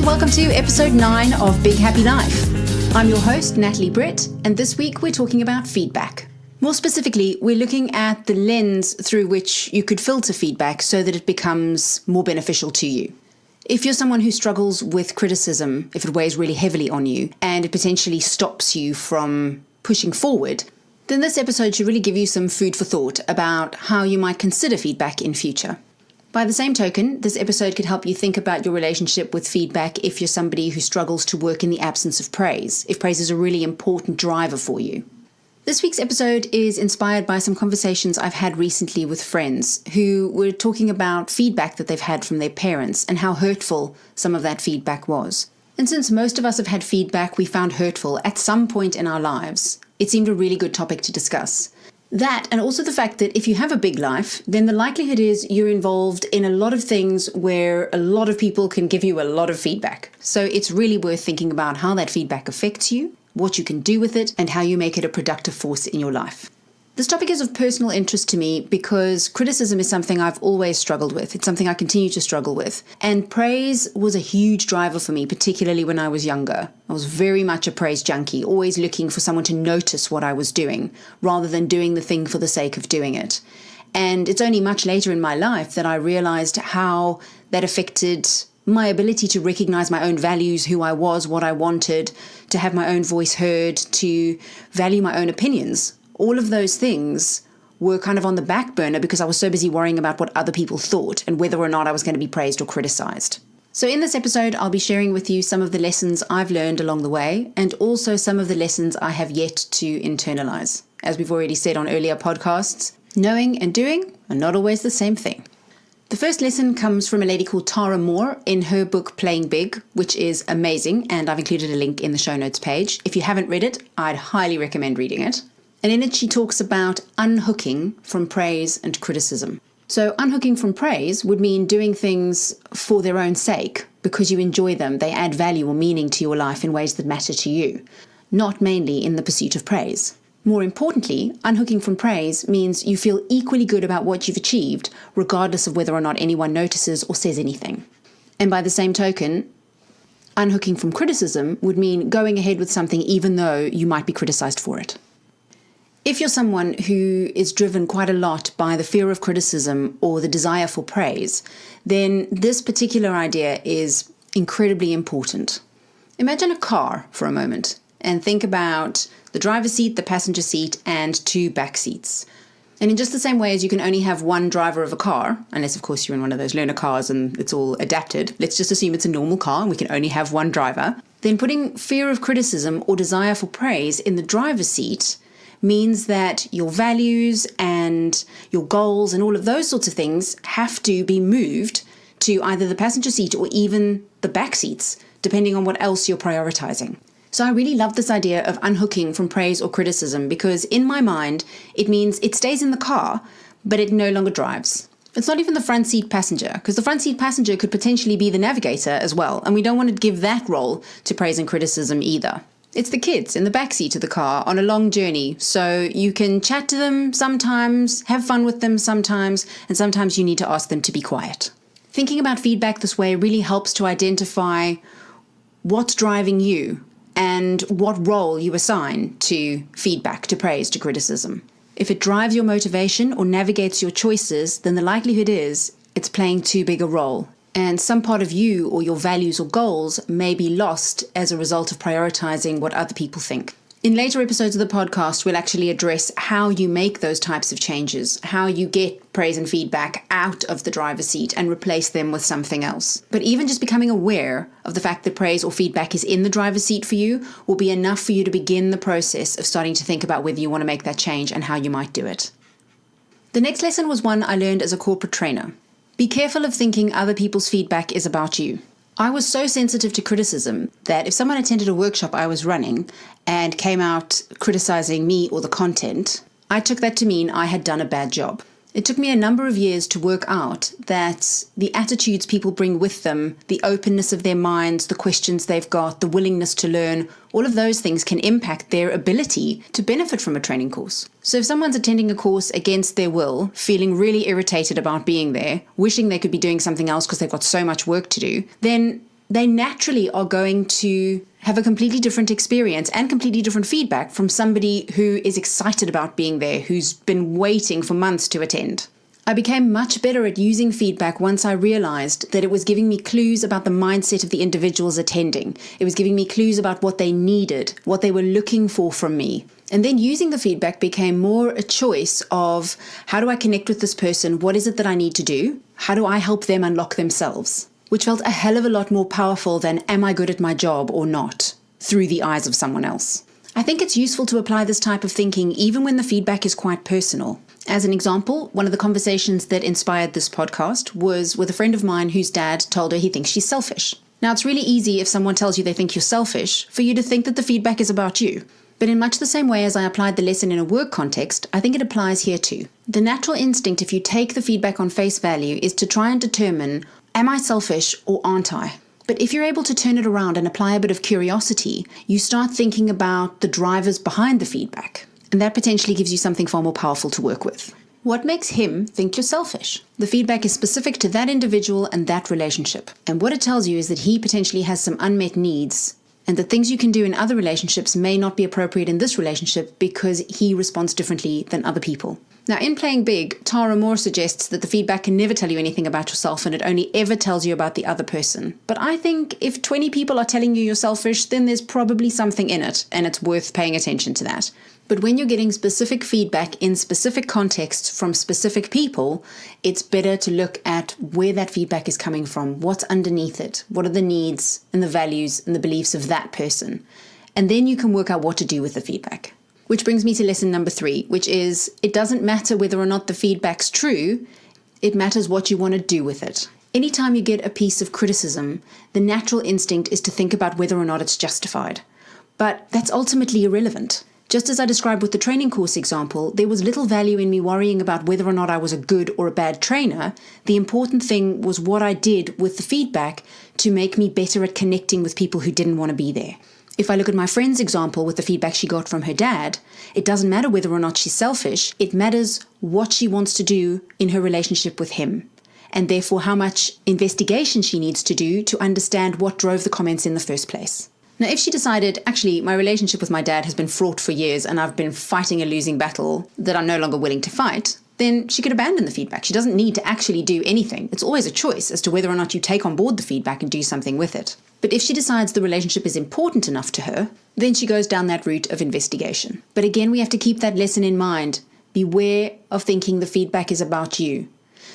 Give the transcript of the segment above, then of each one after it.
welcome to episode 9 of Big Happy Life. I'm your host, Natalie Britt, and this week we're talking about feedback. More specifically, we're looking at the lens through which you could filter feedback so that it becomes more beneficial to you. If you're someone who struggles with criticism, if it weighs really heavily on you, and it potentially stops you from pushing forward, then this episode should really give you some food for thought about how you might consider feedback in future. By the same token, this episode could help you think about your relationship with feedback if you're somebody who struggles to work in the absence of praise, if praise is a really important driver for you. This week's episode is inspired by some conversations I've had recently with friends who were talking about feedback that they've had from their parents and how hurtful some of that feedback was. And since most of us have had feedback we found hurtful at some point in our lives, it seemed a really good topic to discuss. That, and also the fact that if you have a big life, then the likelihood is you're involved in a lot of things where a lot of people can give you a lot of feedback. So it's really worth thinking about how that feedback affects you, what you can do with it, and how you make it a productive force in your life. This topic is of personal interest to me because criticism is something I've always struggled with. It's something I continue to struggle with. And praise was a huge driver for me, particularly when I was younger. I was very much a praise junkie, always looking for someone to notice what I was doing, rather than doing the thing for the sake of doing it. And it's only much later in my life that I realized how that affected my ability to recognize my own values, who I was, what I wanted, to have my own voice heard, to value my own opinions. All of those things were kind of on the back burner because I was so busy worrying about what other people thought and whether or not I was going to be praised or criticized. So in this episode, I'll be sharing with you some of the lessons I've learned along the way and also some of the lessons I have yet to internalize. As we've already said on earlier podcasts, knowing and doing are not always the same thing. The first lesson comes from a lady called Tara Moore in her book Playing Big, which is amazing, and I've included a link in the show notes page. If you haven't read it, I'd highly recommend reading it. And in it, she talks about unhooking from praise and criticism. So unhooking from praise would mean doing things for their own sake because you enjoy them. They add value or meaning to your life in ways that matter to you, not mainly in the pursuit of praise. More importantly, unhooking from praise means you feel equally good about what you've achieved, regardless of whether or not anyone notices or says anything. And by the same token, unhooking from criticism would mean going ahead with something even though you might be criticized for it. If you're someone who is driven quite a lot by the fear of criticism or the desire for praise, then this particular idea is incredibly important. Imagine a car for a moment and think about the driver's seat, the passenger seat, and 2 back seats. And in just the same way as you can only have one driver of a car, unless of course you're in one of those learner cars and it's all adapted, let's just assume it's a normal car and we can only have one driver, then putting fear of criticism or desire for praise in the driver's seat means that your values and your goals and all of those sorts of things have to be moved to either the passenger seat or even the back seats, depending on what else you're prioritizing. So I really love this idea of unhooking from praise or criticism because in my mind, it means it stays in the car, but it no longer drives. It's not even the front seat passenger, because the front seat passenger could potentially be the navigator as well, and we don't want to give that role to praise and criticism either. It's the kids in the back seat of the car on a long journey, so you can chat to them sometimes, have fun with them sometimes, and sometimes you need to ask them to be quiet. Thinking about feedback this way really helps to identify what's driving you and what role you assign to feedback, to praise, to criticism. If it drives your motivation or navigates your choices, then the likelihood is it's playing too big a role. And some part of you or your values or goals may be lost as a result of prioritizing what other people think. In later episodes of the podcast, we'll actually address how you make those types of changes, how you get praise and feedback out of the driver's seat and replace them with something else. But even just becoming aware of the fact that praise or feedback is in the driver's seat for you will be enough for you to begin the process of starting to think about whether you want to make that change and how you might do it. The next lesson was one I learned as a corporate trainer. Be careful of thinking other people's feedback is about you. I was so sensitive to criticism that if someone attended a workshop I was running and came out criticizing me or the content, I took that to mean I had done a bad job. It took me a number of years to work out that the attitudes people bring with them, the openness of their minds, the questions they've got, the willingness to learn, all of those things can impact their ability to benefit from a training course. So if someone's attending a course against their will, feeling really irritated about being there, wishing they could be doing something else because they've got so much work to do, then they naturally are going to have a completely different experience and completely different feedback from somebody who is excited about being there, who's been waiting for months to attend. I became much better at using feedback once I realized that it was giving me clues about the mindset of the individuals attending. It was giving me clues about what they needed, what they were looking for from me. And then using the feedback became more a choice of, how do I connect with this person? What is it that I need to do? How do I help them unlock themselves? Which felt a hell of a lot more powerful than, am I good at my job or not, through the eyes of someone else. I think it's useful to apply this type of thinking even when the feedback is quite personal. As an example, one of the conversations that inspired this podcast was with a friend of mine whose dad told her he thinks she's selfish. Now, it's really easy if someone tells you they think you're selfish for you to think that the feedback is about you. But in much the same way as I applied the lesson in a work context, I think it applies here too. The natural instinct, if you take the feedback on face value, is to try and determine, am I selfish or aren't I? But if you're able to turn it around and apply a bit of curiosity, you start thinking about the drivers behind the feedback. And that potentially gives you something far more powerful to work with. What makes him think you're selfish? The feedback is specific to that individual and that relationship. And what it tells you is that he potentially has some unmet needs, and that things you can do in other relationships may not be appropriate in this relationship because he responds differently than other people. Now, in Playing Big, Tara Moore suggests that the feedback can never tell you anything about yourself and it only ever tells you about the other person. But I think if 20 people are telling you you're selfish, then there's probably something in it, and it's worth paying attention to that. But when you're getting specific feedback in specific contexts from specific people, it's better to look at where that feedback is coming from, what's underneath it, what are the needs and the values and the beliefs of that person. And then you can work out what to do with the feedback. Which brings me to lesson number 3, which is, it doesn't matter whether or not the feedback's true, it matters what you want to do with it. Anytime you get a piece of criticism, the natural instinct is to think about whether or not it's justified. But that's ultimately irrelevant. Just as I described with the training course example, there was little value in me worrying about whether or not I was a good or a bad trainer. The important thing was what I did with the feedback to make me better at connecting with people who didn't want to be there. If I look at my friend's example with the feedback she got from her dad, it doesn't matter whether or not she's selfish, it matters what she wants to do in her relationship with him, and therefore how much investigation she needs to do to understand what drove the comments in the first place. Now, if she decided, actually, my relationship with my dad has been fraught for years and I've been fighting a losing battle that I'm no longer willing to fight, then she could abandon the feedback. She doesn't need to actually do anything. It's always a choice as to whether or not you take on board the feedback and do something with it. But if she decides the relationship is important enough to her, then she goes down that route of investigation. But again, we have to keep that lesson in mind. Beware of thinking the feedback is about you.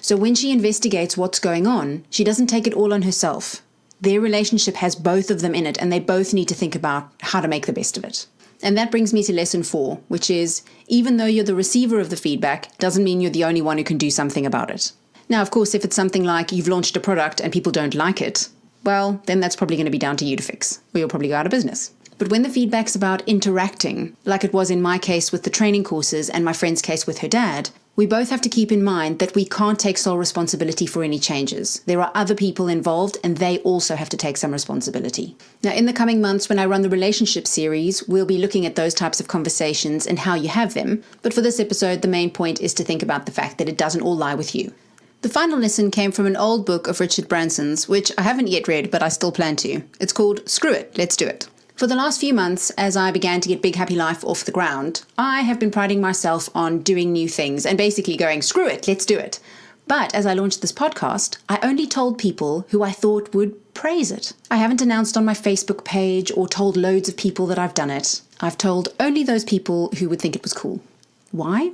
So when she investigates what's going on, she doesn't take it all on herself. Their relationship has both of them in it, and they both need to think about how to make the best of it. And that brings me to lesson 4, which is, even though you're the receiver of the feedback, doesn't mean you're the only one who can do something about it. Now, of course, if it's something like you've launched a product and people don't like it, well, then that's probably going to be down to you to fix, or you'll probably go out of business. But when the feedback's about interacting, like it was in my case with the training courses and my friend's case with her dad, we both have to keep in mind that we can't take sole responsibility for any changes. There are other people involved and they also have to take some responsibility. Now, in the coming months, when I run the relationship series, we'll be looking at those types of conversations and how you have them. But for this episode, the main point is to think about the fact that it doesn't all lie with you. The final lesson came from an old book of Richard Branson's, which I haven't yet read, but I still plan to. It's called Screw It, Let's Do It. For the last few months, as I began to get Big Happy Life off the ground, I have been priding myself on doing new things and basically going, screw it, let's do it. But as I launched this podcast, I only told people who I thought would praise it. I haven't announced on my Facebook page or told loads of people that I've done it. I've told only those people who would think it was cool. Why?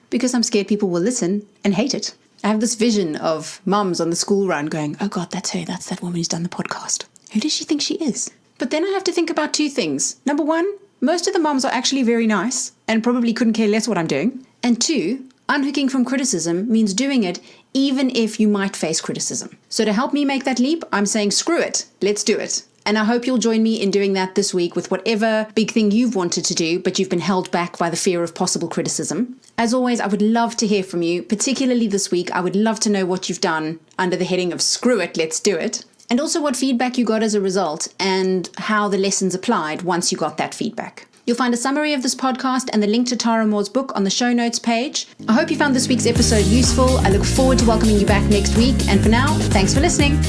Because I'm scared people will listen and hate it. I have this vision of mums on the school run going, oh God, that's her, that's that woman who's done the podcast. Who does she think she is? But then I have to think about 2 things. Number 1, most of the moms are actually very nice and probably couldn't care less what I'm doing. And 2, unhooking from criticism means doing it even if you might face criticism. So to help me make that leap, I'm saying screw it, let's do it. And I hope you'll join me in doing that this week with whatever big thing you've wanted to do, but you've been held back by the fear of possible criticism. As always, I would love to hear from you, particularly this week. I would love to know what you've done under the heading of screw it, let's do it. And also what feedback you got as a result and how the lessons applied once you got that feedback. You'll find a summary of this podcast and the link to Tara Moore's book on the show notes page. I hope you found this week's episode useful. I look forward to welcoming you back next week. And for now, thanks for listening.